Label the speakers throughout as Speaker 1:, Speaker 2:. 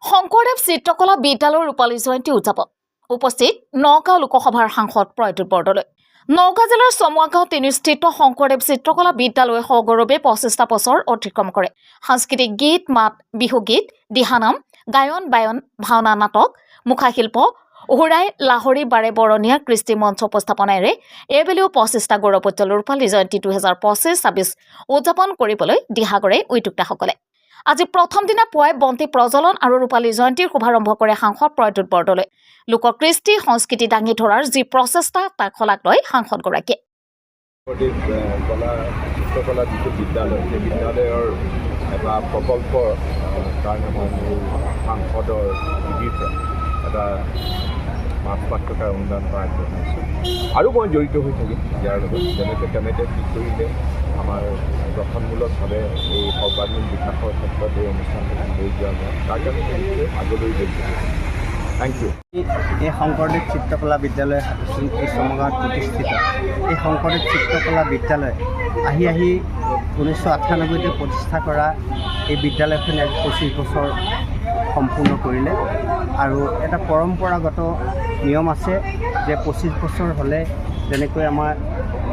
Speaker 1: শংকৰদেৱ চিত্ৰকলা বিদ্যালয়ৰ ৰূপালী জয়ন্তী উদযাপন উপস্থিত নগাঁও লোকসভাৰ সাংসদ প্ৰদ্যুৎ বৰদলৈ। নগাঁও জিলাৰ চমুৱাগাঁও তিনিস্থিত শংকৰদেৱ চিত্ৰকলা বিদ্যালয়ে সগৌৰৱে 25টা বছৰ অতিক্ৰম কৰে। সাংস্কৃতিক গীত, মাত, বিহুগীত, দিহানাম, গায়ন, বায়ন, ভাওনা, নাটক, মুখাশিল্প, ওহোৰাই, লাহৰী বাৰে বৰণীয়া কৃষ্টি মঞ্চ উপস্থাপনেৰে এইবেলিও 25টা গৌৰৱোজ্জ্বল ৰূপালী জয়ন্তী 2025-26 উদযাপন কৰিবলৈ দিহাগৰে উদ্যোক্তাসকলে। আজি প্ৰথম দিনা পুৱাই বন্তি প্ৰজ্বলন আৰু ৰূপালী জয়ন্তীৰ শুভাৰম্ভ কৰে সাংসদ প্ৰদ্যুৎ বৰদলৈ। লোককৃষ্টি সংস্কৃতি দাঙি ধৰাৰ যি প্ৰচেষ্টা তাক শলাগ লয় সাংসদগৰাকীয়ে।
Speaker 2: চিত্ৰকলা যিটো বিদ্যালয়, সেই বিদ্যালয়ৰ এটা প্ৰকল্পৰ কাৰণে মই মোৰ সাংসদৰ নিধিৰ পৰা এটা 5 লাখ টকাৰ অনুদান আগবঢ়াইছোঁ আৰু মই জড়িত হৈ থাকিম ইয়াৰ লগত। কেনেকৈ কি কৰিলে আমাৰ গঠনমূলকভাৱে এই সৰ্বাংগীন বিকাশৰ ক্ষেত্ৰত এই অনুষ্ঠানটো লৈ যোৱা যায় তাৰ কাৰণে নিশ্চয় আগলৈ জড়িত হৈছোঁ। Thank you.
Speaker 3: এই শংকৰদেৱ চিত্ৰকলা বিদ্যালয় এই চমগাঁৱত প্ৰতিষ্ঠিত এই শংকৰদেৱ চিত্ৰকলা বিদ্যালয় আহি 1998তে প্ৰতিষ্ঠা কৰা এই বিদ্যালয়খনে 25 বছৰ সম্পূৰ্ণ কৰিলে আৰু এটা পৰম্পৰাগত নিয়ম আছে যে 25 বছৰ হ'লে যেনেকৈ আমাৰ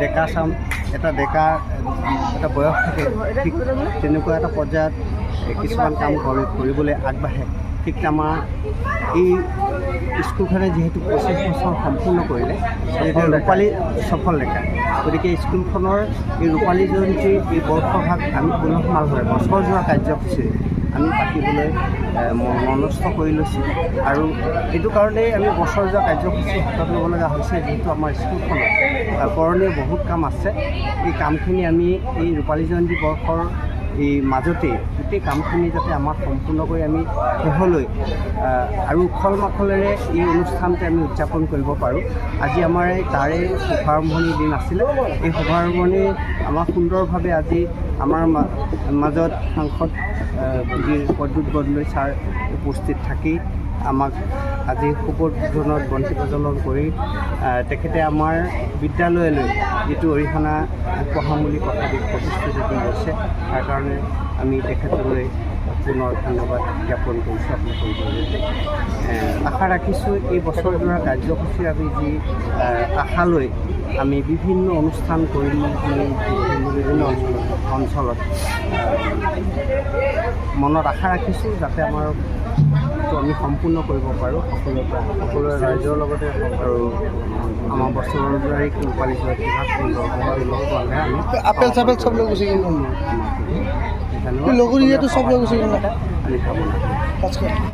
Speaker 3: ডেকা চাম এটা বয়স থাকে, ঠিক তেনেকুৱা এটা পৰ্যায়ত কিছুমান কাম কৰিবলৈ আগবাঢ়ে। ঠিক আমাৰ এই স্কুলখনে যিহেতু 25 বছৰ সম্পূৰ্ণ কৰিলে, ৰূপালী সফল লেখা, গতিকে স্কুলখনৰ এই ৰূপালী জয়ন্তীৰ এই বৰ্ষভাগ আমি পুনঃমালভাৱে বছৰজোৰা কাৰ্যসূচী আমি পাতিবলৈ মনস্থ কৰি লৈছোঁ আৰু এইটো কাৰণেই আমি বছৰজোৰা কাৰ্যসূচী হাতত ল'ব লগা হৈছে, যিহেতু আমাৰ স্কুলখনত কৰণীয় বহুত কাম আছে। এই কামখিনি আমি এই ৰূপালী জয়ন্তী বৰ্ষৰ এই মাজতেই গোটেই কামখিনি যাতে আমাৰ সম্পূৰ্ণ কৰি আমি শেষলৈ আৰু উখল মাখলেৰে এই অনুষ্ঠানটো আমি উদযাপন কৰিব পাৰোঁ। আজি আমাৰ তাৰে শুভাৰম্ভণিৰ দিন আছিলে। এই শুভাৰম্ভণি আমাৰ সুন্দৰভাৱে আজি আমাৰ মাজত সাংসদ প্ৰদ্যুৎ বৰদলৈ ছাৰ উপস্থিত থাকি আমাক আজি শুভোদ্বোধনত বন্তি প্ৰজ্বলন কৰি তেখেতে আমাৰ বিদ্যালয়লৈ যিটো অৰিহণা আগবঢ়াম বুলি কথা দি প্ৰতিশ্ৰুতি দি গৈছে, তাৰ কাৰণে আমি তেখেতলৈ পুনৰ ধন্যবাদ জ্ঞাপন কৰিছোঁ আপোনালোকৰ জৰিয়তে। আশা ৰাখিছোঁ এই বছৰজোৰা কাৰ্যসূচী আমি যি আশা লৈ আমি বিভিন্ন অনুষ্ঠান কৰিম বিভিন্ন অঞ্চলত মনত আশা ৰাখিছোঁ যাতে আমাৰ আমি সম্পূৰ্ণ কৰিব পাৰোঁ সকলোৰে ৰাইজৰ লগতে আৰু আমাৰ বছৰজোৰা ৰূপালী জয়ন্তী
Speaker 4: আপেল চাপেল চব লৈ গুচি গ'ল, লগৰীয়াটো চব লৈ গুচি গ'ল।